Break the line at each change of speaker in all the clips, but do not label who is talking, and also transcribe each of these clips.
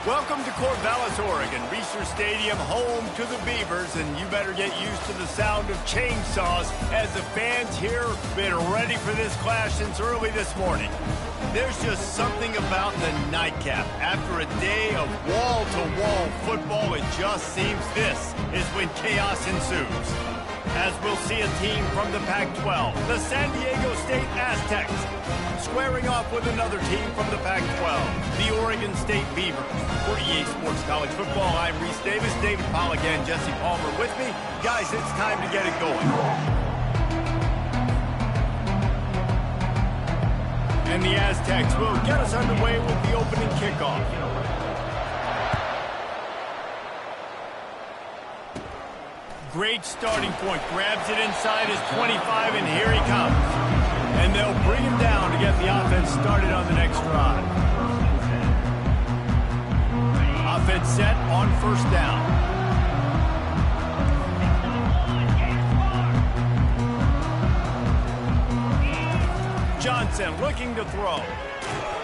Welcome to Corvallis, Oregon, Research Stadium, home to the Beavers, and you better get used to the sound of chainsaws as the fans here have been ready for this clash since early this morning. There's just something about the nightcap. After a day of wall-to-wall football, it just seems this is when chaos ensues. As we'll see a team from the Pac-12, the San Diego State Aztecs, squaring off with another team from the Pac-12, the Oregon State Beavers. For EA Sports College Football, I'm Reese Davis, David Pollack and Jesse Palmer with me. Guys, it's time to get it going. And the Aztecs will get us underway with the opening kickoff. Great starting point. Grabs it inside his 25, and here he comes. And they'll bring him down to get the offense started on the next drive. Offense set on first down. Johnson looking to throw.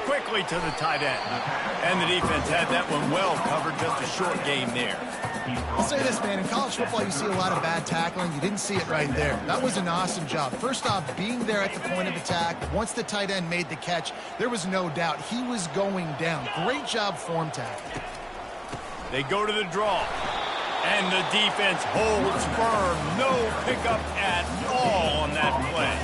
Quickly to the tight end. And the defense had that one well covered. Just a short game there.
I'll say this, man. In college football, you see a lot of bad tackling. You didn't see it right there. That was an awesome job. First off, being there at the point of attack. Once the tight end made the catch, there was no doubt he was going down. Great job form tackling.
They go to the draw. And the defense holds firm. No pickup at all on that play.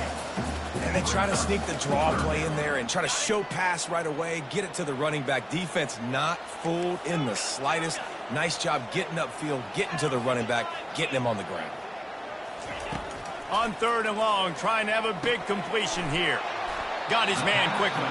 And they try to sneak the draw play in there and try to show pass right away, get it to the running back. Defense not fooled in the slightest. Nice job getting upfield, getting to the running back, getting him on the ground.
On third and long, trying to have a big completion here. Got his man quickly.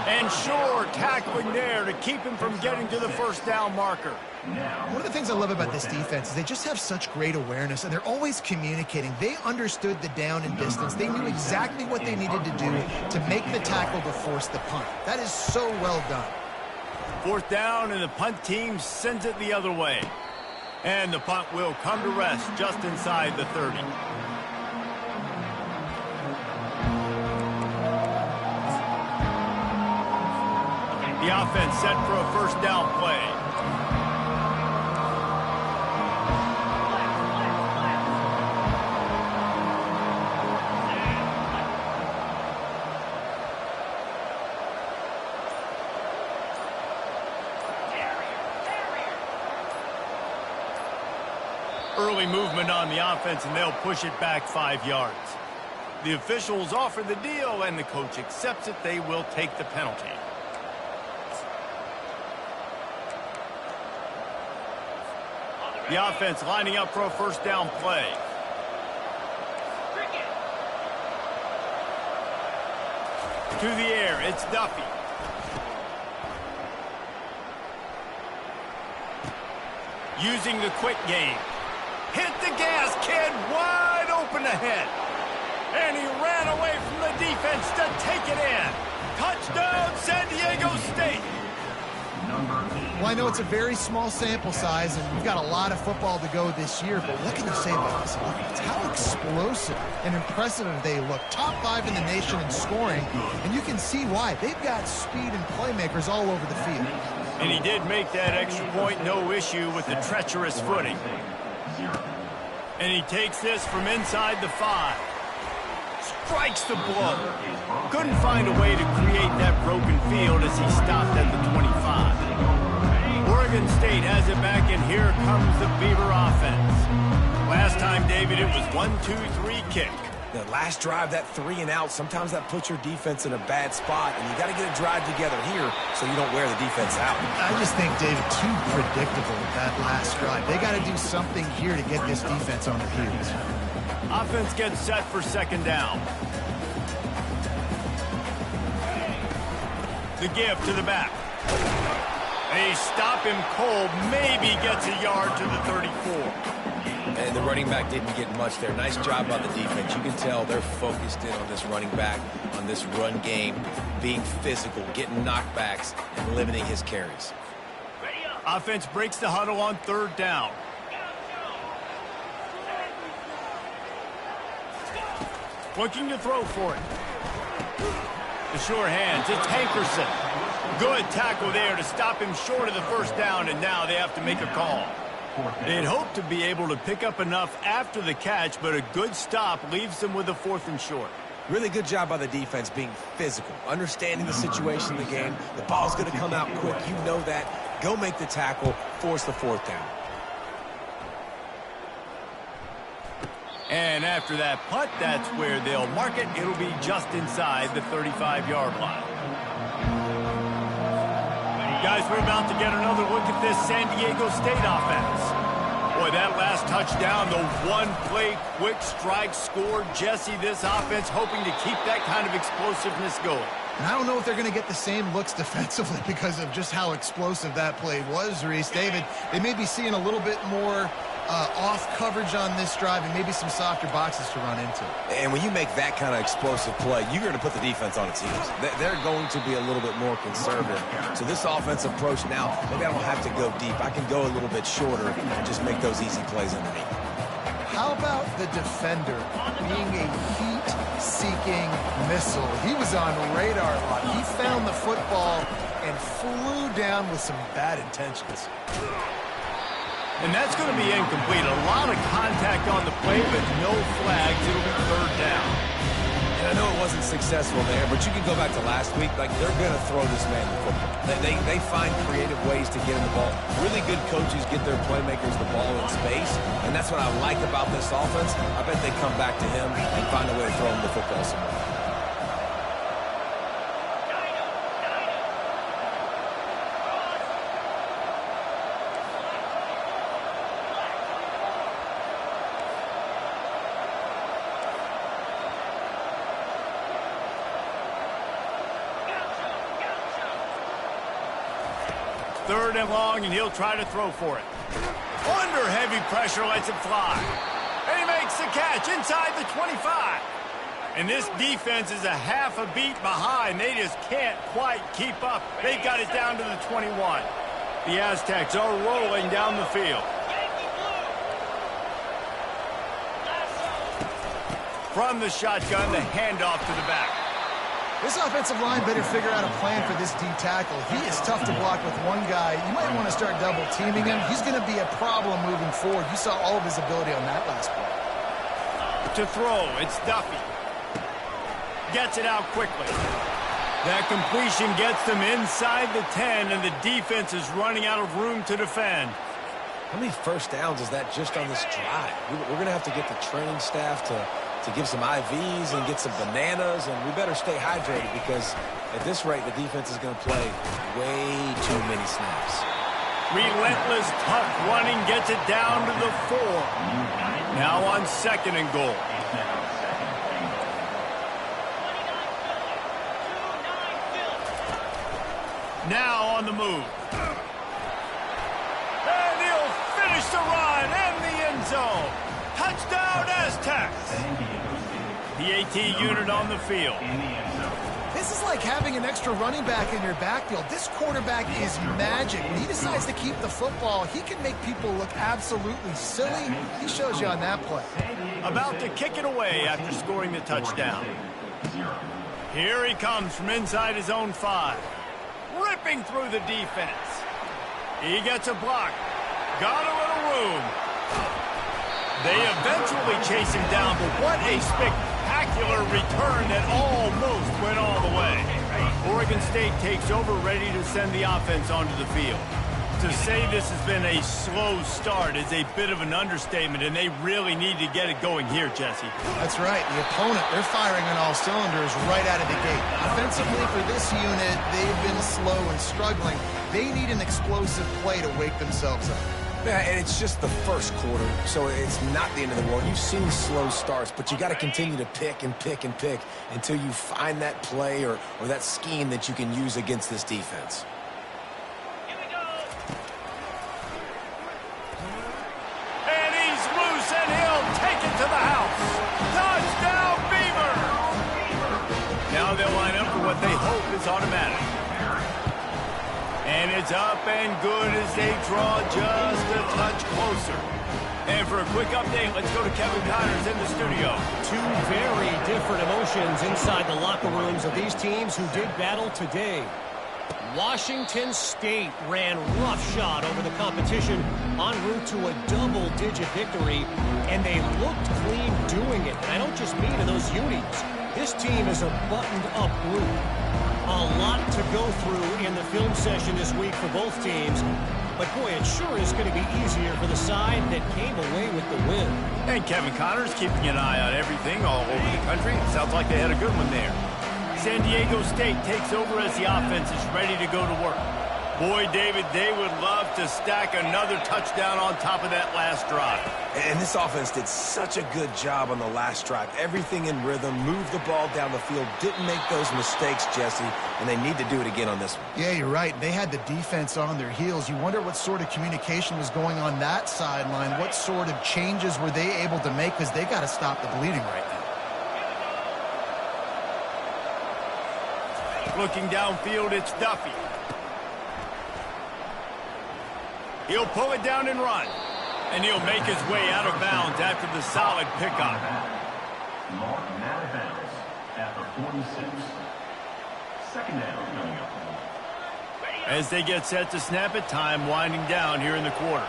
And sure, tackling there to keep him from getting to the first down marker.
One of the things I love about this defense is they just have such great awareness, and they're always communicating. They understood the down and distance. They knew exactly what they needed to do to make the tackle to force the punt. That is so well done.
Fourth down, and the punt team sends it the other way. And the punt will come to rest just inside the 30. The offense set for a first down play. Early movement on the offense, and they'll push it back 5 yards. The officials offer the deal, and the coach accepts it. They will take the penalty. The offense lining up for a first down play. To the air, it's Duffy. Using the quick game. Hit the gas, kid, wide open ahead. And he ran away from the defense to take it in. Touchdown, San Diego State.
Well, I know it's a very small sample size, and we've got a lot of football to go this year, but what can you say about this offense? How explosive and impressive they look. Top 5 in the nation in scoring, and you can see why. They've got speed and playmakers all over the field.
And he did make that extra point, no issue with the treacherous footing. And he takes this from inside the 5. Strikes the blow. Couldn't find a way to create that broken field as he stopped at the 25. Oregon State has it back, and here comes the Beaver offense. Last time, David, it was 1-2-3 kick.
The last drive, that 3 and out, sometimes that puts your defense in a bad spot, and you got to get a drive together here so you don't wear the defense out.
I just think, David, too predictable with that last drive. They got to do something here to get this defense on their heels.
Offense gets set for second down. The give to the back. They stop him cold, maybe gets a yard to the 34.
And the running back didn't get much there. Nice job by the defense. You can tell they're focused in on this running back, on this run game, being physical, getting knockbacks, and limiting his carries.
Offense breaks the huddle on third down. Looking to throw for it. The sure hands, it's Hankerson. Good tackle there to stop him short of the first down, and now they have to make a call. They'd hoped to be able to pick up enough after the catch, but a good stop leaves them with a 4th and short.
Really good job by the defense being physical, understanding the situation in the game. The ball's going to come out quick. You know that. Go make the tackle, force the 4th down.
And after that punt, that's where they'll mark it. It'll be just inside the 35-yard line. Guys, we're about to get another look at this San Diego State offense. Boy, that last touchdown, the one-play quick strike score. Jesse, this offense hoping to keep that kind of explosiveness going.
And I don't know if they're going to get the same looks defensively because of just how explosive that play was, Reese. David, they may be seeing a little bit more off coverage on this drive and maybe some softer boxes to run into.
And when you make that kind of explosive play, you're going to put the defense on its heels. They're going to be a little bit more conservative. So this offensive approach now, maybe I don't have to go deep. I can go a little bit shorter and just make those easy plays underneath.
How about the defender being a heat-seeking missile? He was on radar lock. He found the football and flew down with some bad intentions.
And that's going to be incomplete. A lot of contact on the play, but no flags. It'll be 3rd down.
And I know it wasn't successful there, but you can go back to last week. Like, they're going to throw this man the football. They find creative ways to get him the ball. Really good coaches get their playmakers the ball in space, and that's what I like about this offense. I bet they come back to him and find a way to throw him the football somewhere.
Third and long, and he'll try to throw for it. Under heavy pressure, lets it fly. And he makes the catch inside the 25. And this defense is a half a beat behind. They just can't quite keep up. They've got it down to the 21. The Aztecs are rolling down the field. From the shotgun, the handoff to the back.
This offensive line better figure out a plan for this D tackle. He is tough to block with one guy. You might want to start double teaming him. He's going to be a problem moving forward. You saw all of his ability on that last play.
To throw, it's Duffy. Gets it out quickly. That completion gets them inside the 10, and the defense is running out of room to defend.
How many first downs is that just on this drive? We're going to have to get the training staff to give some IVs and get some bananas, and we better stay hydrated because at this rate, the defense is going to play way too many snaps.
Relentless, tough running gets it down to the 4. Now on 2nd and goal. Now on the move. And he'll finish the run and the end zone. Touchdown, Aztecs. The AT unit on the field.
This is like having an extra running back in your backfield. This quarterback is magic. When he decides to keep the football, he can make people look absolutely silly. He shows you on that play.
About to kick it away after scoring the touchdown. Here he comes from inside his own 5. Ripping through the defense. He gets a block. Got a little room. They eventually chase him down, but what a spectacular return that almost went all the way. Oregon State takes over, ready to send the offense onto the field. To say this has been a slow start is a bit of an understatement, and they really need to get it going here, Jesse.
That's right. The opponent, they're firing on all cylinders right out of the gate. Offensively for this unit, they've been slow and struggling. They need an explosive play to wake themselves up.
Yeah, and it's just the first quarter, so it's not the end of the world. You've seen slow starts, but you got to continue to pick and pick and pick until you find that play or that scheme that you can use against this defense.
And he's loose, and he'll take it to the house. Touchdown, Beavers! Now they'll line up for what they hope is automatic. And it's up and good as they draw just a touch closer. And for a quick update, let's go to Kevin Connors in the studio.
Two very different emotions inside the locker rooms of these teams who did battle today. Washington State ran roughshod over the competition en route to a double-digit victory, and they looked clean doing it. And I don't just mean in those unis. This team is a buttoned-up group. A lot to go through in the film session this week for both teams. But, boy, it sure is going to be easier for the side that came away with the win.
And Kevin Connors keeping an eye on everything all over the country. Sounds like they had a good one there. San Diego State takes over as the offense is ready to go to work. Boy, David, they would love to stack another touchdown on top of that last drive.
And this offense did such a good job on the last drive. Everything in rhythm, moved the ball down the field, didn't make those mistakes, Jesse, and they need to do it again on this one.
Yeah, you're right. They had the defense on their heels. You wonder what sort of communication was going on that sideline. What sort of changes were they able to make, because they got to stop the bleeding right now.
Looking downfield, it's Duffy. He'll pull it down and run. And he'll make his way out of bounds after the solid pickup.
Martin out of bounds at the 46. Second down coming up.
As they get set to snap it, time winding down here in the quarter.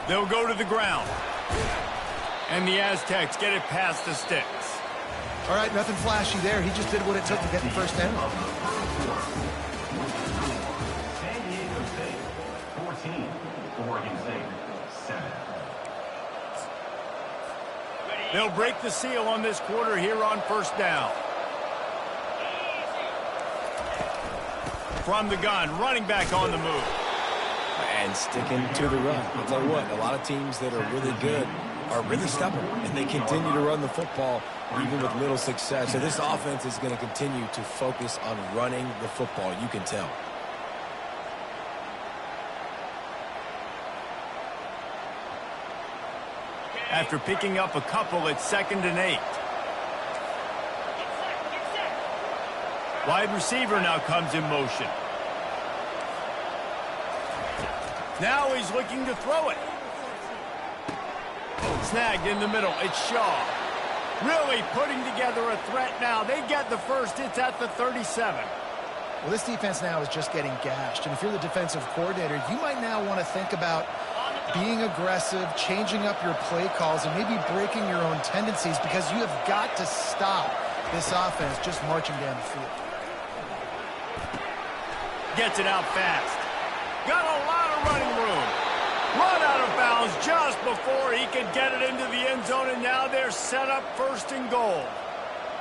They'll go to the ground. And the Aztecs get it past the sticks.
All right, nothing flashy there. He just did what it took to get the first down.
San Diego State 14, Oregon State 7.
They'll break the seal on this quarter here on first down. From the gun, running back on the move.
And sticking to the run. I'll tell you what, a lot of teams that are really good are really stubborn, and they continue to run the football even with little success. So this offense is going to continue to focus on running the football. You can tell.
After picking up a couple, it's 2nd and 8. Wide receiver now comes in motion. Now he's looking to throw it. Snagged in the middle. It's Shaw. Really putting together a threat now. They get the first. It's at the 37.
Well, this defense now is just getting gashed. And if you're the defensive coordinator, you might now want to think about being aggressive, changing up your play calls, and maybe breaking your own tendencies, because you have got to stop this offense just marching down the field.
Gets it out fast. Got a lot of running room. Run out of bounds just before he could get it into the end zone, and now they're set up 1st and goal.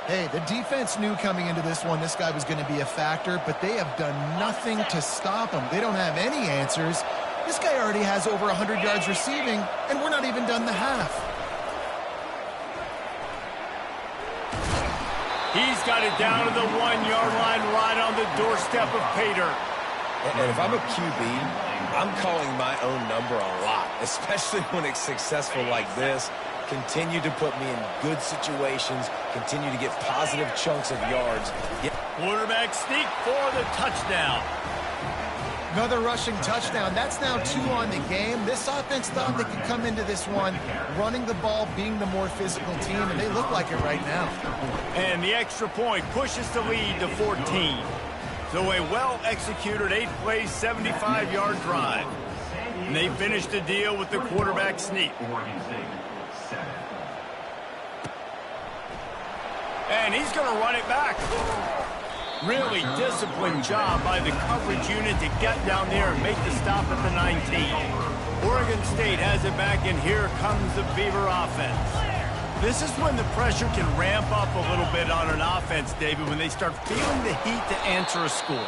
Hey, the defense knew coming into this one this guy was going to be a factor, but they have done nothing to stop him. They don't have any answers. This guy already has over 100 yards receiving, and we're not even done the half.
He's got it down to the 1-yard line right on the doorstep of pay dirt.
And if I'm a QB, I'm calling my own number a lot, especially when it's successful like this. Continue to put me in good situations. Continue to get positive chunks of yards.
Quarterback sneak for the touchdown.
Another rushing touchdown. That's now 2 on the game. This offense thought they could come into this one running the ball, being the more physical team, and they look like it right now.
And the extra point pushes the lead to 14. So a well-executed 8-play, 75-yard drive. And they finish the deal with the quarterback sneak. And he's going to run it back. Really disciplined job by the coverage unit to get down there and make the stop at the 19. Oregon State has it back, and here comes the Beaver offense. This is when the pressure can ramp up a little bit on an offense, David, when they start feeling the heat to answer a score.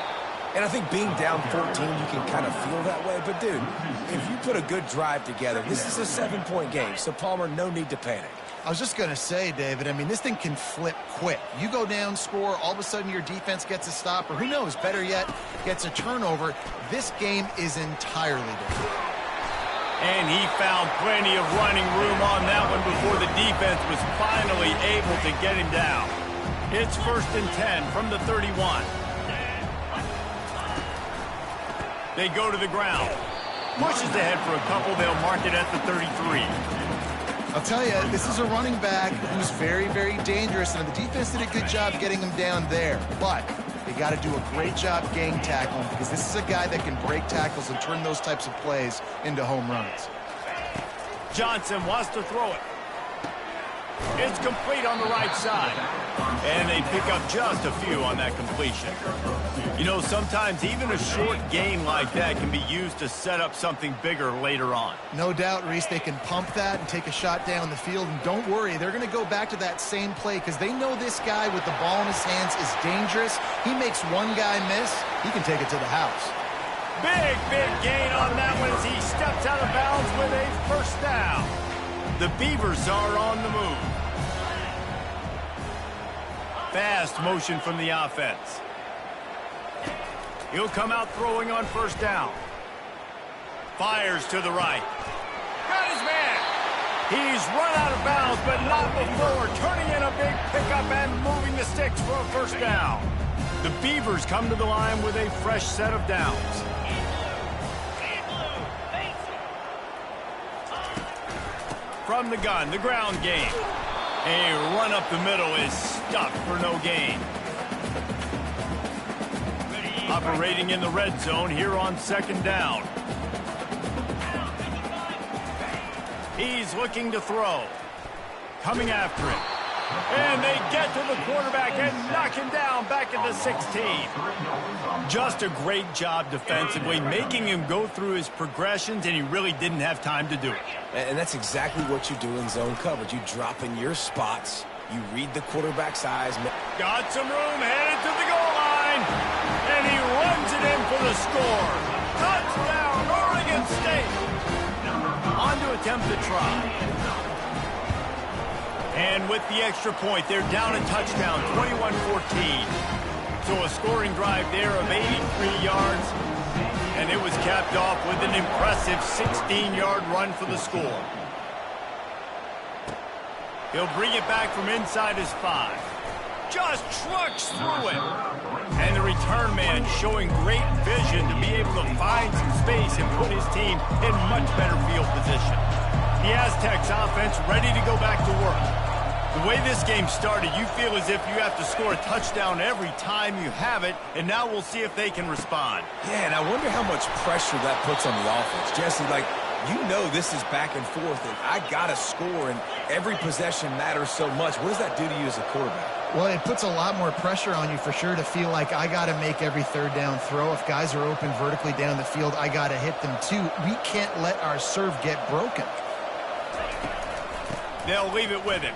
And I think being down 14, you can kind of feel that way. But, dude, if you put a good drive together, this is a 7-point game. So, Palmer, no need to panic.
I was just going to say, David, I mean, this thing can flip quick. You go down, score, all of a sudden your defense gets a stop, or who knows, better yet, gets a turnover. This game is entirely different.
And he found plenty of running room on that one before the defense was finally able to get him down. It's 1st and 10 from the 31. They go to the ground. Pushes ahead for a couple. They'll mark it at the 33.
I'll tell you, this is a running back who's very, very dangerous, and the defense did a good job getting him down there. But they got to do a great job gang tackling, because this is a guy that can break tackles and turn those types of plays into home runs.
Johnson wants to throw it. It's complete on the right side. And they pick up just a few on that completion. You know, sometimes even a short gain like that can be used to set up something bigger later on.
No doubt, Reese, they can pump that and take a shot down the field. And don't worry, they're going to go back to that same play because they know this guy with the ball in his hands is dangerous. He makes one guy miss, he can take it to the house.
Big gain on that one as he steps out of bounds with a first down. The Beavers are on the move. Fast motion from the offense. He'll come out throwing on first down. Fires to the right. Got his man. He's run out of bounds, but not before turning in a big pickup and moving the sticks for a first down. The Beavers come to the line with a fresh set of downs. From the gun, the ground game. A run up the middle is stuffed for no gain. Operating in the red zone here on second down. He's looking to throw. Coming after it. And they get to the quarterback and knock him down back at the 16. Just a great job defensively, making him go through his progressions, and he really didn't have time to do it.
And that's exactly what you do in zone coverage. You drop in your spots. You read the quarterback's eyes.
Got some room, headed to the goal line. And he runs it in for the score. Touchdown, Oregon State. On to attempt the try. And with the extra point, they're down a touchdown, 21-14. So a scoring drive there of 83 yards. And it was capped off with an impressive 16-yard run for the score. He'll bring it back from inside his 5. Just trucks through it. And the return man showing great vision to be able to find some space and put his team in much better field position. The Aztecs offense ready to go back to work. The way this game started, you feel as if you have to score a touchdown every time you have it, and now we'll see if they can respond.
Yeah, and I wonder how much pressure that puts on the offense. Jesse, like, you know this is back and forth, and I got to score, and every possession matters so much. What does that do to you as a quarterback?
Well, it puts a lot more pressure on you for sure to feel like I got to make every third down throw. If guys are open vertically down the field, I got to hit them too. We can't let our serve get broken.
They'll leave it with him.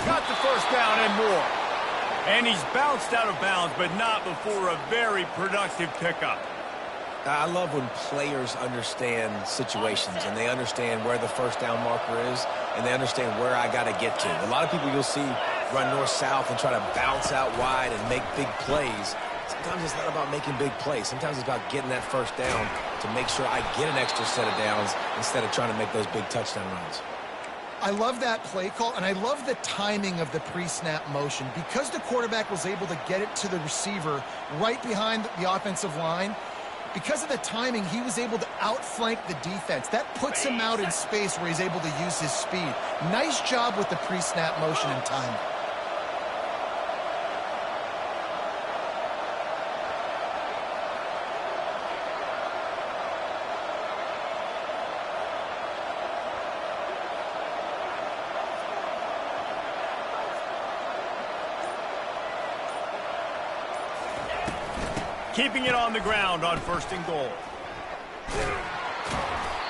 Got the first down and more. And he's bounced out of bounds, but not before a very productive pickup.
I love when players understand situations and they understand where the first down marker is and they understand where I got to get to. A lot of people you'll see run north-south and try to bounce out wide and make big plays. Sometimes it's not about making big plays. Sometimes it's about getting that first down to make sure I get an extra set of downs instead of trying to make those big touchdown runs.
I love that play call, and I love the timing of the pre-snap motion. Because the quarterback was able to get it to the receiver right behind the offensive line, because of the timing, he was able to outflank the defense. That puts him out in space where he's able to use his speed. Nice job with the pre-snap motion and timing.
Keeping it on the ground on first and goal.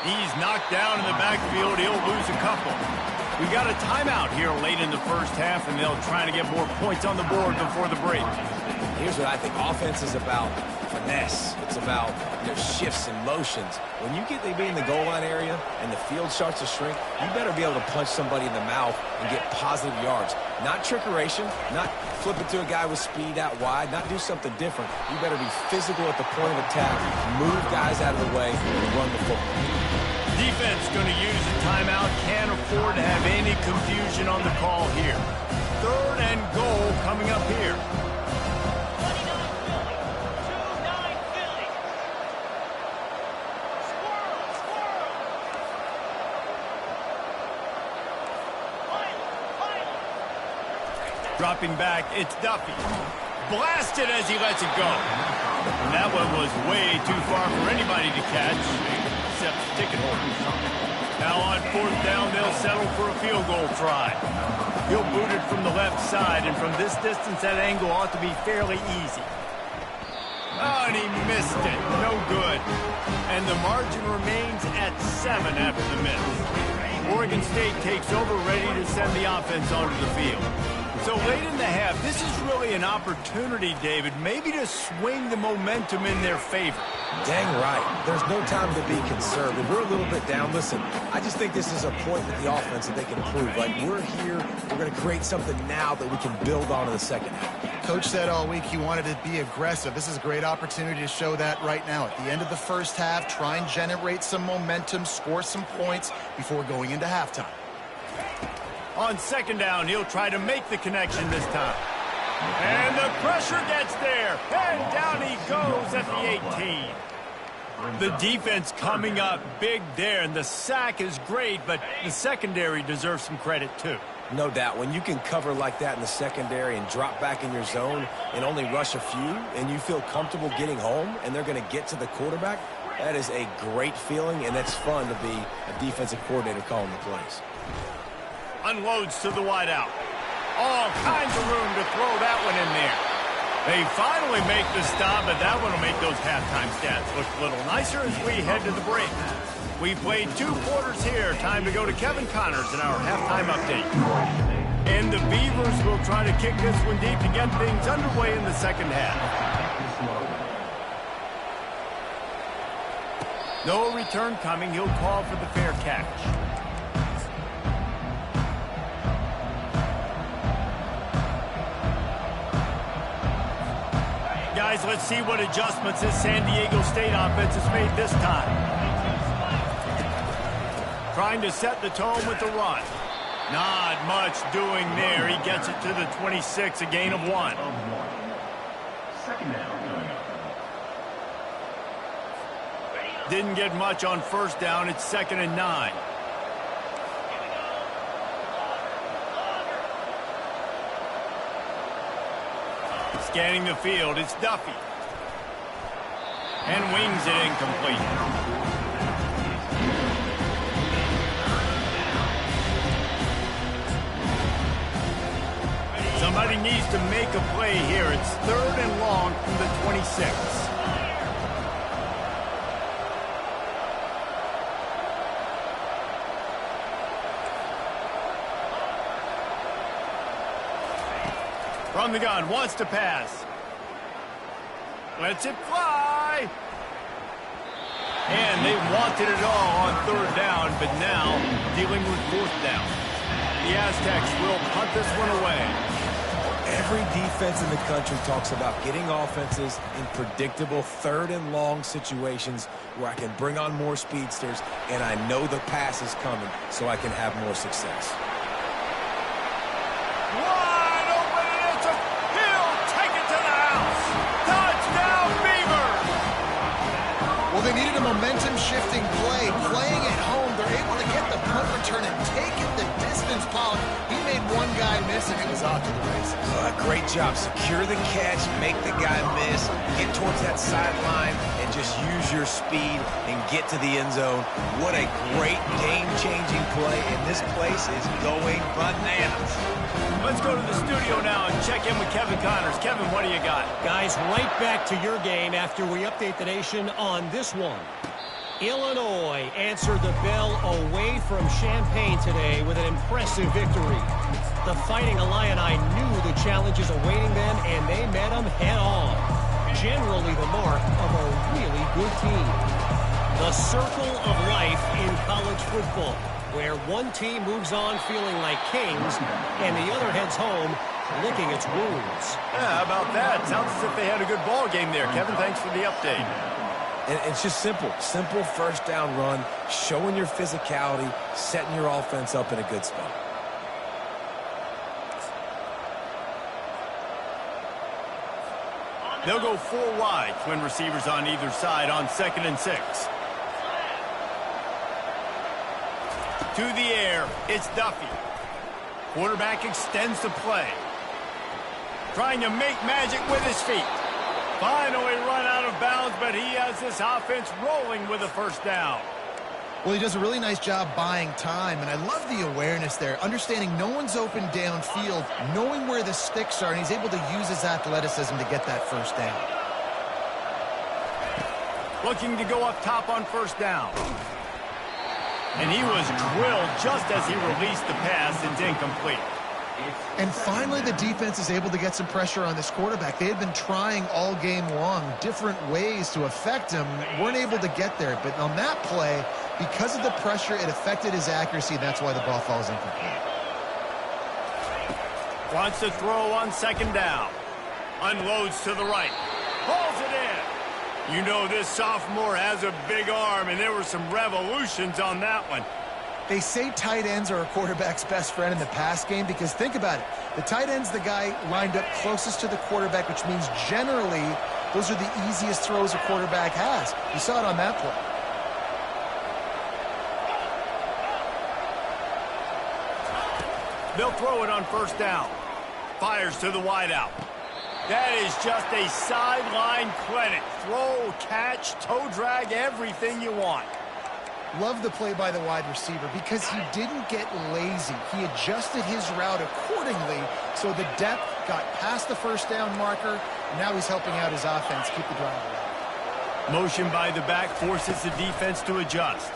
He's knocked down in the backfield. He'll lose a couple. We got a timeout here late in the first half, and they'll try to get more points on the board before the break.
Here's what I think. Offense is about finesse. It's about shifts and motions. When you get to be in the goal line area and the field starts to shrink, you better be able to punch somebody in the mouth and get positive yards. Not trickeration, not flip it to a guy with speed out wide, not do something different. You better be physical at the point of attack, move guys out of the way, and run the football.
Defense going to use a timeout. Can't afford to have any confusion on the call here. Third and goal coming up here. Dropping back, it's Duffy. Blasted as he lets it go. And that one was way too far for anybody to catch, except ticket holders. Now on 4th down, they'll settle for a field goal try. He'll boot it from the left side, and from this distance, that angle ought to be fairly easy. Oh, and he missed it. No good. And the margin remains at 7 after the miss. Oregon State takes over, ready to send the offense onto the field. So late in the half, this is really an opportunity, David, maybe to swing the momentum in their favor.
Dang right. There's no time to be conservative. We're a little bit down. Listen, I just think this is a point with the offense that they can prove. Like, we're here, we're going to create something now that we can build on in the second half.
Coach said all week he wanted to be aggressive. This is a great opportunity to show that right now. At the end of the first half, try and generate some momentum, score some points before going into halftime.
On 2nd down, he'll try to make the connection this time. And the pressure gets there. And down he goes at the 18. The defense coming up big there, and the sack is great, but the secondary deserves some credit too.
No doubt. When you can cover like that in the secondary and drop back in your zone and only rush a few, and you feel comfortable getting home, and they're going to get to the quarterback, that is a great feeling, and it's fun to be a defensive coordinator calling the plays.
Unloads to the wideout. All kinds of room to throw that one in there. They finally make the stop, but that one will make those halftime stats look a little nicer as we head to the break. We played 2 quarters here. Time to go to Kevin Connors in our halftime update. And the Beavers will try to kick this one deep to get things underway in the second half. No return coming. He'll call for the fair catch. Guys, let's see what adjustments this San Diego State offense has made this time. Trying to set the tone with the run. Not much doing there. He gets it to the 26, a gain of 1.
2nd down.
Didn't get much on 1st down. It's 2nd and 9. Scanning the field, it's Duffy. And wings it incomplete. Somebody needs to make a play here. It's 3rd and long from the 26. From the gun, wants to pass. Lets it fly. And they wanted it all on 3rd down, but now dealing with 4th down. The Aztecs will punt this one away.
Every defense in the country talks about getting offenses in predictable 3rd and long situations where I can bring on more speedsters and I know the pass is coming so I can have more success.
Wide open, and it's he'll take it to the house. Touchdown, Beavers!
Well, they needed a momentum-shifting play. Playing at home, they're able to get the punt return and take it the distance. Pollock, he made one guy miss, and it was off to the races.
Great job. Secure the catch, make the guy miss, get towards that sideline, and just use your speed and get to the end zone. What a great game-changing play, and this place is going bananas.
Let's go to the studio now and check in with Kevin Connors. Kevin, what do you got?
Guys, right back to your game after we update the nation on this one. Illinois answered the bell away from Champaign today with an impressive victory. The Fighting Illini knew the challenges awaiting them, and they met them head-on. Generally the mark of a really good team. The circle of life in college football, where one team moves on feeling like kings, and the other heads home licking its wounds.
Yeah, how about that? Sounds as if they had a good ball game there. Kevin, thanks for the update.
And it's just simple 1st down run, showing your physicality, setting your offense up in a good spot.
They'll go 4 wide, twin receivers on either side on 2nd and 6. To the air, it's Duffy. Quarterback extends the play. trying to make magic with his feet. Finally run out of bounds, but he has this offense rolling with a first down.
Well, he does a really nice job buying time, and I love the awareness there, understanding no one's open downfield, knowing where the sticks are, and he's able to use his athleticism to get that first down.
Looking to go up top on first down. And he was drilled just as he released the pass. It's incomplete.
And finally, the defense is able to get some pressure on this quarterback. They had been trying all game long different ways to affect him, weren't able to get there. But on that play, because of the pressure, it affected his accuracy. That's why the ball falls incomplete.
Wants to throw on second down. Unloads to the right. Pulls it in. You know this sophomore has a big arm, and there were some revolutions on that one.
They say tight ends are a quarterback's best friend in the pass game because think about it. The tight end's the guy lined up closest to the quarterback, which means generally those are the easiest throws a quarterback has. You saw it on that play.
They'll throw it on first down. Fires to the wideout. That is just a sideline clinic. Throw, catch, toe drag, everything you want.
Love the play by the wide receiver because he didn't get lazy. He adjusted his route accordingly, so the depth got past the first down marker. Now he's helping out his offense keep the drive alive.
Motion by the back forces the defense to adjust.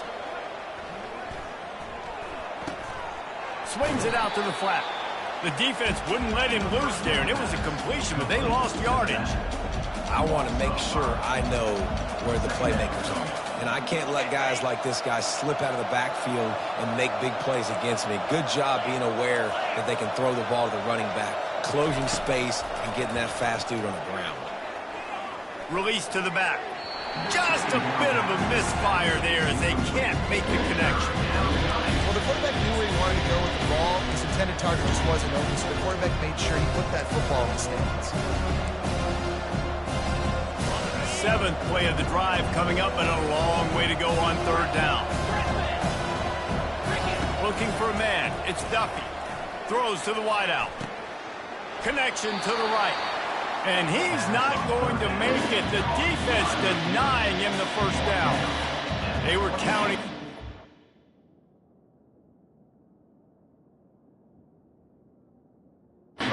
Swings it out to the flat. The defense wouldn't let him loose there, and it was a completion, but they lost yardage.
I want to make sure I know where the playmakers are. And I can't let guys like this guy slip out of the backfield and make big plays against me. Good job being aware that they can throw the ball to the running back, closing space and getting that fast dude on the ground.
Release to the back. Just a bit of a misfire there as they can't make the connection.
Well, the quarterback knew where he wanted to go with the ball. His intended target just wasn't open, so the quarterback made sure he put that football in the stands.
Seventh play of the drive coming up, and a long way to go on third down. Looking for a man. It's Duffy. Throws to the wideout. Connection to the right. And he's not going to make it. The defense denying him the first down. They were counting. A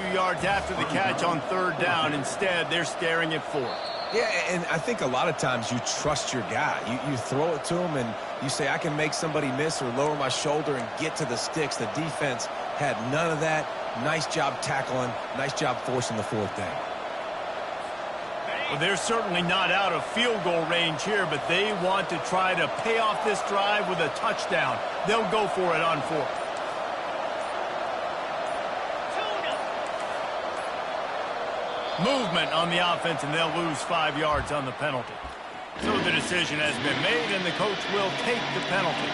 few yards after the catch on third down. Instead, they're staring at fourth.
Yeah, and I think a lot of times you trust your guy. You throw it to him and you say, I can make somebody miss or lower my shoulder and get to the sticks. The defense had none of that. Nice job tackling. Nice job forcing the fourth down.
Well, they're certainly not out of field goal range here, but they want to try to pay off this drive with a touchdown. They'll go for it on fourth. Movement on the offense, and they'll lose 5 yards on the penalty. So the decision has been made, and the coach will take the penalty.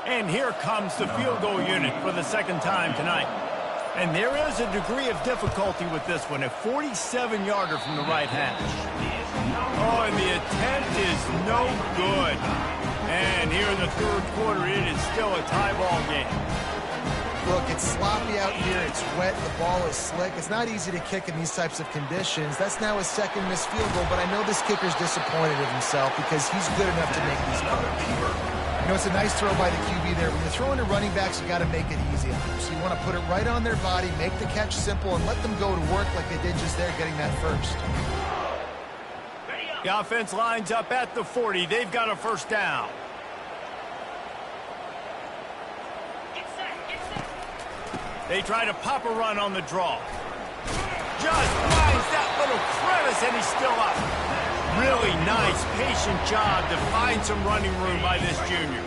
And here comes the field goal unit for the second time tonight. And there is a degree of difficulty with this one, a 47-yarder from the right hash. Oh, and the attempt is no good. And here in the third quarter, it is still a tie ball game.
Look, it's sloppy out here. It's wet. The ball is slick. It's not easy to kick in these types of conditions. That's now his second missed field goal, but I know this kicker's disappointed in himself because he's good enough to make these numbers. You know, it's a nice throw by the QB there. When you're throwing to running backs, you got to make it easy on them. So you want to put it right on their body, make the catch simple, and let them go to work like they did just there, getting that first.
The offense lines up at the 40. They've got a first down. They try to pop a run on the draw. Just finds that little crevice, and he's still up. Really nice, patient job to find some running room by this junior.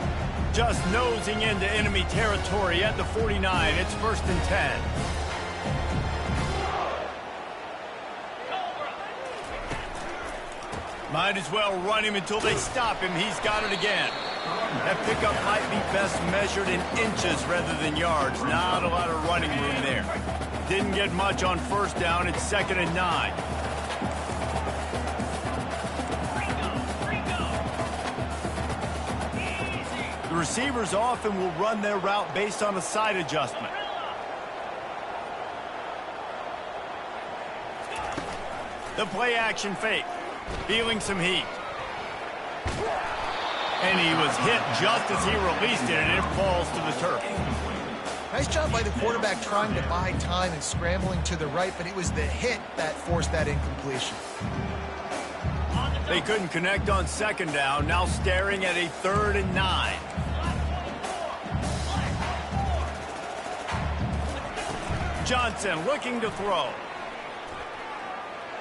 Just nosing into enemy territory at the 49. It's 1st and 10. Might as well run him until they stop him. He's got it again. That pickup might be best measured in inches rather than yards. Not a lot of running room there. didn't get much on first down. It's 2nd and 9. The receivers often will run their route based on a side adjustment. The play action fake. Feeling some heat. And he was hit just as he released it, and it falls to the turf.
Nice job by the quarterback trying to buy time and scrambling to the right, but it was the hit that forced that incompletion.
They couldn't connect on 2nd down, now staring at a 3rd and 9. Johnson looking to throw.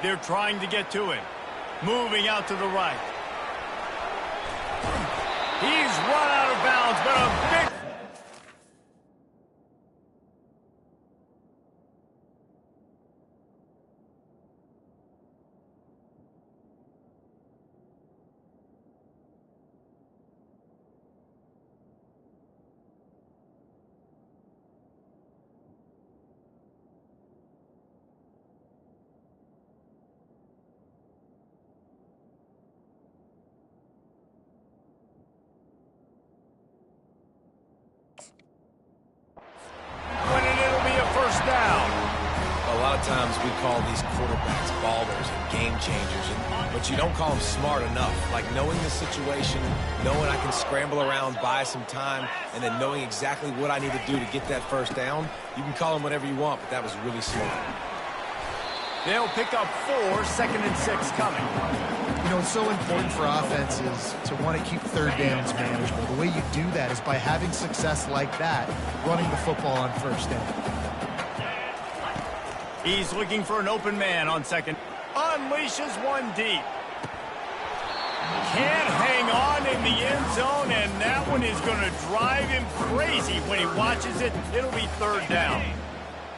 They're trying to get to him. Moving out to the right. He's run out of bounds, but a big...
Times we call these quarterbacks ballers and game changers, but you don't call them smart enough. Like knowing the situation, knowing I can scramble around, buy some time, and then knowing exactly what I need to do to get that first down. You can call them whatever you want, but that was really smart.
They'll pick up 4, 2nd and 6 coming.
You know, it's so important for offenses to want to keep 3rd downs manageable. The way you do that is by having success like that, running the football on 1st down.
He's looking for an open man on 2nd. Unleashes one deep. Can't hang on in the end zone, and that one is going to drive him crazy when he watches it. It'll be 3rd down.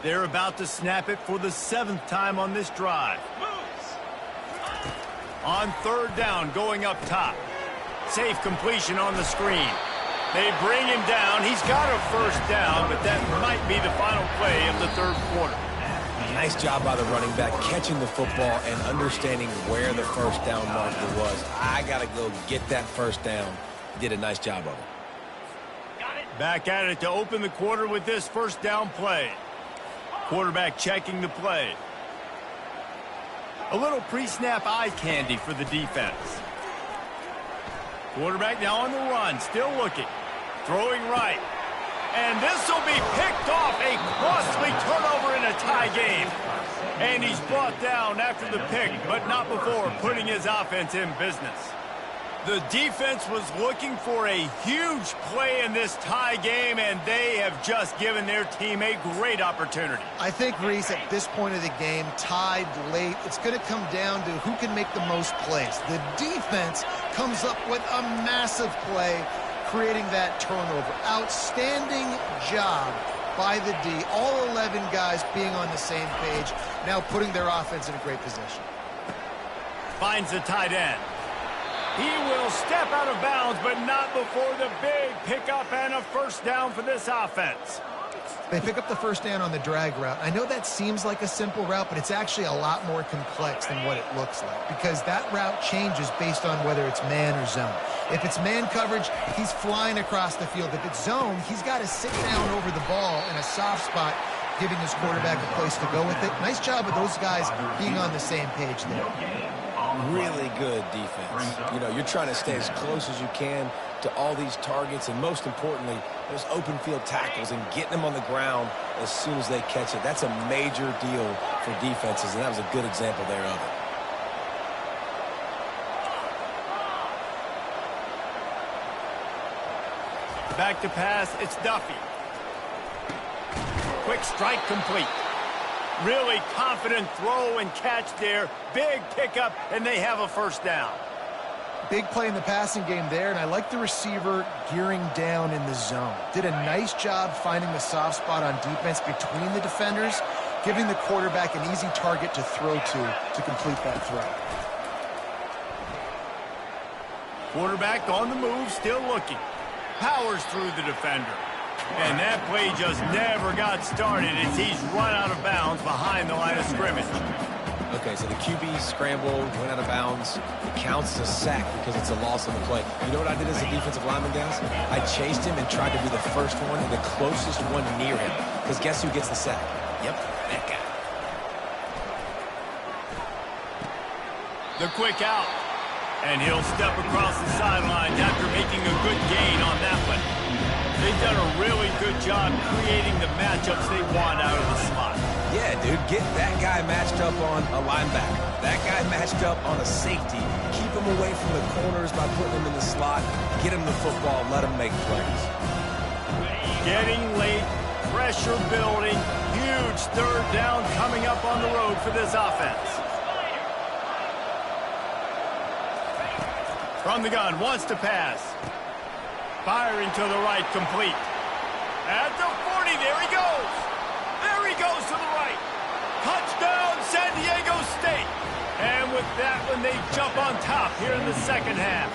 They're about to snap it for the 7th time on this drive. On 3rd down, going up top. Safe completion on the screen. They bring him down. He's got a first down, but that might be the final play of the 3rd quarter.
Nice job by the running back catching the football and understanding where the first down marker was. I got to go get that first down. He did a nice job of it.
Back at it to open the quarter with this first down play. Quarterback checking the play. A little pre-snap eye candy for the defense. Quarterback now on the run, still looking. Throwing right. And this will be picked off. A costly turnover in a tie game. And he's brought down after the pick, but not before putting his offense in business. The defense was looking for a huge play in this tie game, and they have just given their team a great opportunity.
I think, Reese, at this point of the game, tied late, it's going to come down to who can make the most plays. The defense comes up with a massive play, creating that turnover. Outstanding job by the D. All 11 guys being on the same page, now putting their offense in a great position.
Finds the tight end. He will step out of bounds, but not before the big pickup and a first down for this offense.
They pick up the first down on the drag route. I know that seems like a simple route, but it's actually a lot more complex than what it looks like, because that route changes based on whether it's man or zone. If it's man coverage, he's flying across the field. If it's zone, he's got to sit down over the ball in a soft spot, giving his quarterback a place to go with it. Nice job of those guys being on the same page there.
Really good defense. You know, you're trying to stay as close as you can to all these targets, and most importantly, those open field tackles and getting them on the ground as soon as they catch it. That's a major deal for defenses, and that was a good example there of it.
Back to pass, it's Duffy. Quick strike complete. Really confident throw and catch there. Big pickup, and they have a first down.
Big play in the passing game there, and I like the receiver gearing down in the zone. Did a nice job finding the soft spot on defense between the defenders, giving the quarterback an easy target to throw to complete that throw.
Quarterback on the move, still looking. Powers through the defender. And that play just never got started as he's run out of bounds behind the line of scrimmage.
Okay, so the QB scrambled, went out of bounds. It counts as a sack because it's a loss on the play. You know what I did as a defensive lineman, guys? I chased him and tried to be the first one and the closest one near him. Because guess who gets the sack? Yep, that guy.
The quick out. And he'll step across the sidelines after making a good gain on that one. They've done a really good job creating the matchups they want out of the slot.
Yeah, dude, get that guy matched up on a linebacker. That guy matched up on a safety. Keep him away from the corners by putting him in the slot. Get him the football. Let him make plays.
Getting late. Pressure building. Huge third down coming up on the road for this offense. From the gun, wants to pass. Firing to the right, complete. At the 40, there he goes. There he goes to the right. Touchdown, San Diego State. And with that one, they jump on top here in the second half.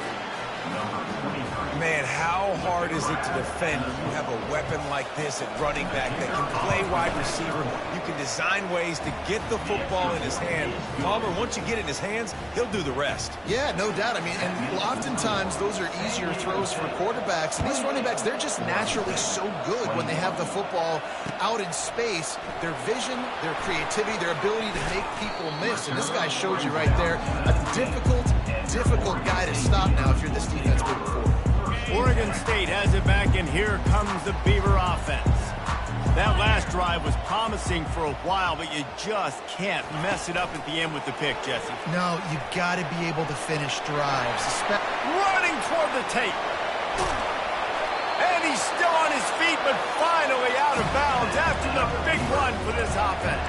Man, how hard is it to defend when you have a weapon like this at running back that can play wide receiver? You can design ways to get the football in his hand. Palmer, once you get it in his hands, he'll do the rest.
Yeah, no doubt. I mean, and oftentimes those are easier throws for quarterbacks. And these running backs, they're just naturally so good when they have the football out in space. Their vision, their creativity, their ability to make people miss. And this guy showed you right there a difficult guy to stop now if you're this defense moving forward.
Oregon State has it back, and here comes the Beaver offense. That last drive was promising for a while, but you just can't mess it up at the end with the pick, Jesse.
No, you've got to be able to finish drives.
Running toward the tape. And he's still on his feet, but finally out of bounds after the big run for this offense.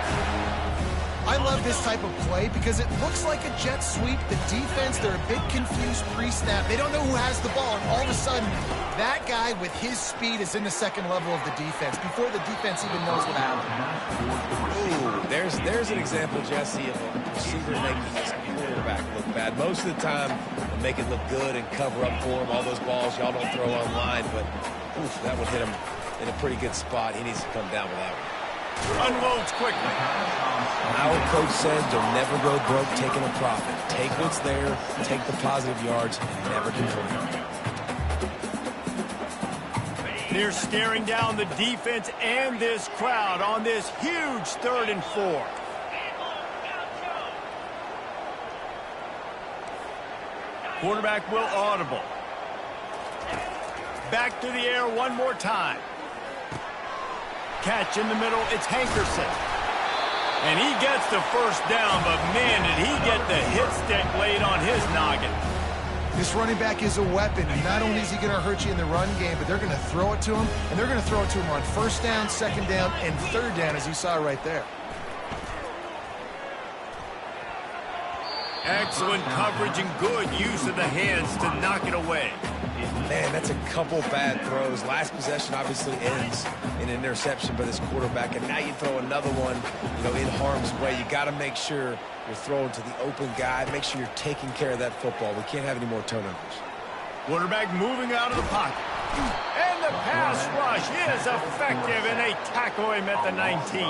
I love this type of play because it looks like a jet sweep. The defense, they're a bit confused pre-snap. They don't know who has the ball, and all of a sudden, that guy with his speed is in the second level of the defense before the defense even knows what happened.
Ooh, there's an example, Jesse, of a receiver making his quarterback look bad. Most of the time, they make it look good and cover up for him. All those balls y'all don't throw online, but oof, that would hit him in a pretty good spot. He needs to come down with that one.
Unloads quickly.
Our coach says you'll never go broke taking a profit. Take what's there, take the positive yards, and never complain.
They're staring down the defense and this crowd on this huge 3rd and 4. Quarterback will audible. Back to the air one more time. Catch in the middle, it's Hankerson. And he gets the first down, but man, did he get the hit stick laid on his noggin.
This running back is a weapon. Not only is he going to hurt you in the run game, but they're going to throw it to him, and they're going to throw it to him on 1st down, 2nd down, and 3rd down, as you saw right there.
Excellent coverage and good use of the hands to knock it away.
Man, that's a couple bad throws. Last possession obviously ends in an interception by this quarterback, and now you throw another one, in harm's way. You got to make sure you're throwing to the open guy. Make sure you're taking care of that football. We can't have any more turnovers.
Quarterback moving out of the pocket. And the pass rush is effective, and they tackle him at the 19.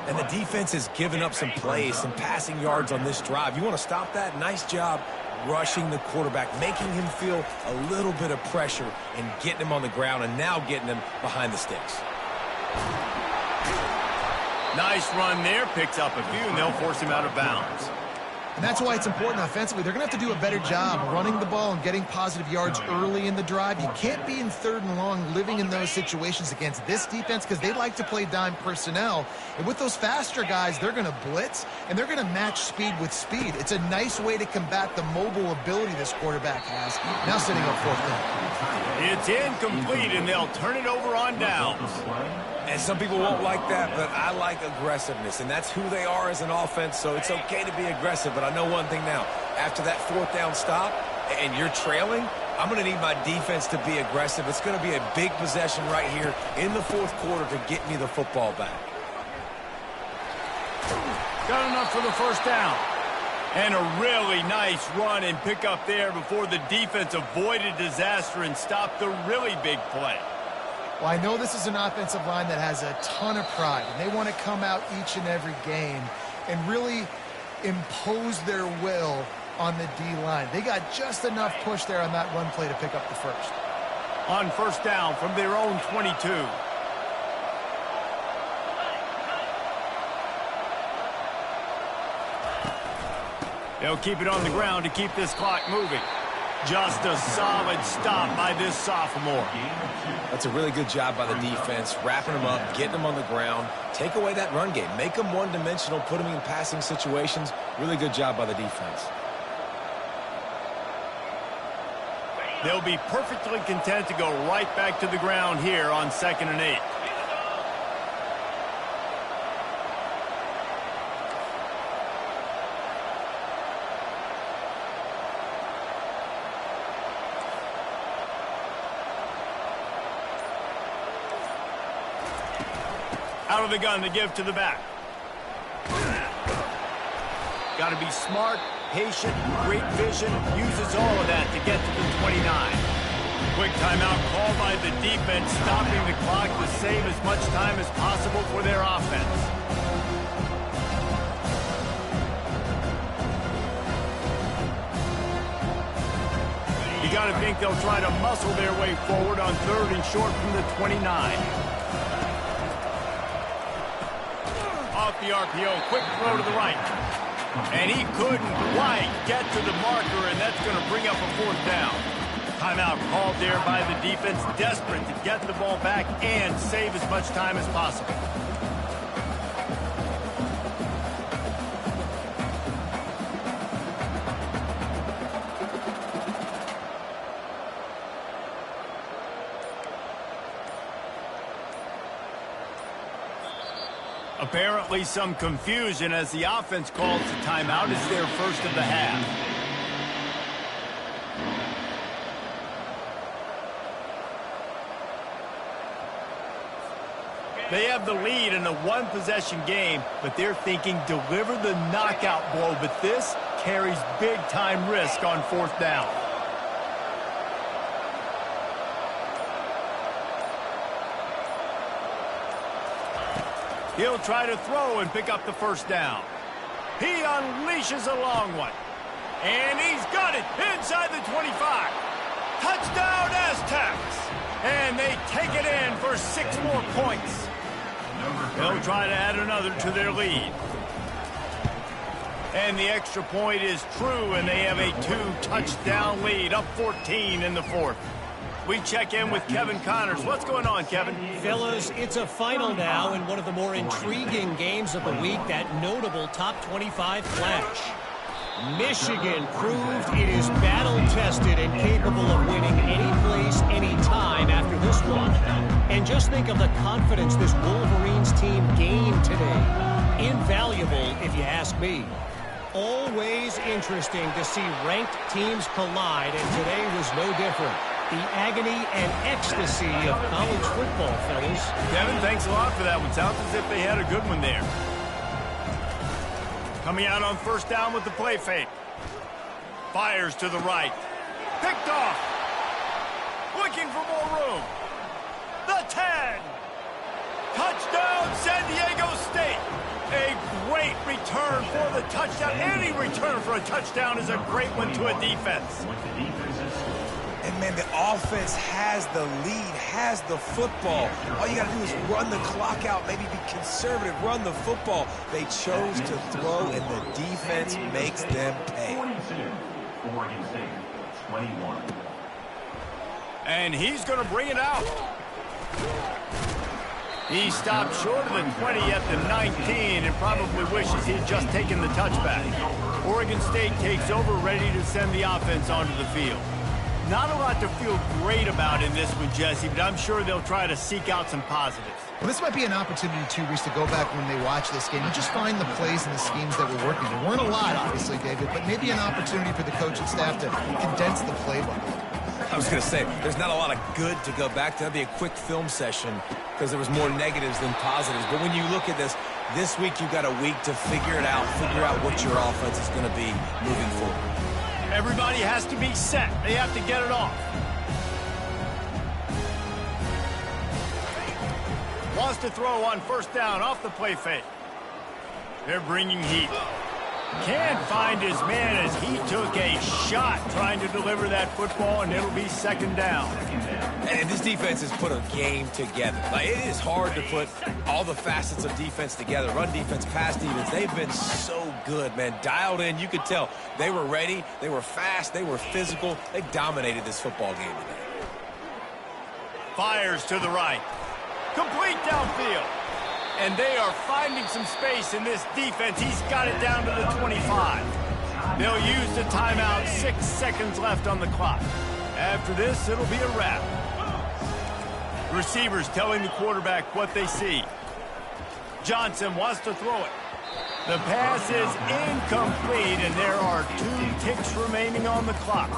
And the defense has given up some plays, some passing yards on this drive. You want to stop that? Nice job rushing the quarterback, making him feel a little bit of pressure and getting him on the ground, and now getting him behind the sticks.
Nice run there, picks up a few, and they'll force him out of bounds.
And that's why it's important offensively. They're going to have to do a better job running the ball and getting positive yards early in the drive. You can't be in 3rd and long living in those situations against this defense because they like to play dime personnel. And with those faster guys, they're going to blitz, and they're going to match speed with speed. It's a nice way to combat the mobile ability this quarterback has. Now sitting up 4th down.
It's incomplete, and they'll turn it over on downs.
And some people won't like that, but I like aggressiveness, and that's who they are as an offense, so it's okay to be aggressive. But I know one thing now. After that 4th down stop and you're trailing, I'm going to need my defense to be aggressive. It's going to be a big possession right here in the 4th quarter to get me the football back.
Got enough for the 1st down. And a really nice run and pick up there before the defense avoided disaster and stopped the really big play.
Well, I know this is an offensive line that has a ton of pride, and they want to come out each and every game and really impose their will on the D-line. They got just enough push there on that run play to pick up the first.
On first down from their own 22. They'll keep it on the ground to keep this clock moving. Just a solid stop by this sophomore.
That's a really good job by the defense, wrapping them up, getting them on the ground. Take away that run game. Make them one-dimensional, put them in passing situations. Really good job by the defense.
They'll be perfectly content to go right back to the ground here on 2nd and 8. Out of the gun to give to the back. Got to be smart, patient, great vision, uses all of that to get to the 29. Quick timeout called by the defense, stopping the clock to save as much time as possible for their offense. You got to think they'll try to muscle their way forward on 3rd and short from the 29. Off the RPO, quick throw to the right. And he couldn't quite get to the marker, and that's going to bring up a 4th down. Timeout called there by the defense, desperate to get the ball back and save as much time as possible. Apparently some confusion as the offense calls the timeout. It's their first of the half. They have the lead in a one-possession game, but they're thinking deliver the knockout blow, but this carries big-time risk on 4th down. He'll try to throw and pick up the 1st down. He unleashes a long one. And he's got it inside the 25. Touchdown Aztecs. And they take it in for 6 more points. They'll try to add another to their lead. And the extra point is true, and they have a 2-touchdown lead, up 14 in the 4th. We check in with Kevin Connors. What's going on, Kevin?
Fellas, it's a final now in one of the more intriguing games of the week, that notable top 25 clash. Michigan proved it is battle-tested and capable of winning any place, any time after this one. And just think of the confidence this Wolverines team gained today. Invaluable, if you ask me. Always interesting to see ranked teams collide, and today was no different. The agony and ecstasy of college football, fellas.
Kevin, thanks a lot for that one. Sounds as if they had a good one there. Coming out on 1st down with the play fake. Fires to the right. Picked off. Looking for more room. The 10. Touchdown, San Diego State. A great return for the touchdown. Any return for a touchdown is a great one to a defense.
And, man, the offense has the lead, has the football. All you got to do is run the clock out, maybe be conservative, run the football. They chose to throw, and the defense makes them pay.
42, Oregon State, 21.
And he's going to bring it out. He stopped short of the 20 at the 19 and probably wishes he had just taken the touchback. Oregon State takes over, ready to send the offense onto the field. Not a lot to feel great about in this one, Jesse, but I'm sure they'll try to seek out some positives.
Well, this might be an opportunity, too, Reese, to go back when they watch this game and just find the plays and the schemes that were working. There weren't a lot, obviously, David, but maybe an opportunity for the coaching staff to condense the playbook.
I was going to say, there's not a lot of good to go back to. That'd be a quick film session because there was more negatives than positives. But when you look at this week you've got a week to figure it out, figure out what your offense is going to be moving forward.
Everybody has to be set. They have to get it off. Wants to throw on first down off the play fake. They're bringing heat. Can't find his man as he took a shot trying to deliver that football, and it'll be second down.
And this defense has put a game together. Like, it is hard to put all the facets of defense together. Run defense, pass defense. They've been so good, man. Dialed in. You could tell they were ready. They were fast. They were physical. They dominated this football game today.
Fires to the right. Complete downfield. And they are finding some space in this defense. He's got it down to the 25. They'll use the timeout. 6 seconds left on the clock. After this, it'll be a wrap. Receivers telling the quarterback what they see. Johnson wants to throw it. The pass is incomplete, and there are 2 ticks remaining on the clock.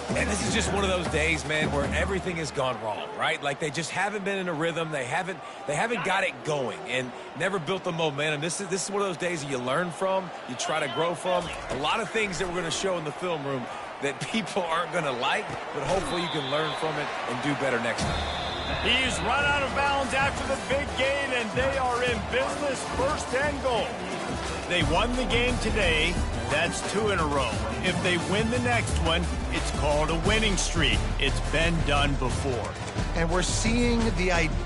And this is just one of those days, man, where everything has gone wrong, right? Like, they just haven't been in a rhythm. They haven't got it going and never built the momentum. This is one of those days that you learn from, you try to grow from. A lot of things that we're going to show in the film room that people aren't going to like, but hopefully you can learn from it and do better next time.
He's run out of bounds after the big gain, and they are in business, first and goal. They won the game today. That's 2 in a row. If they win the next one, it's called a winning streak. It's been done before.
And we're seeing the idea.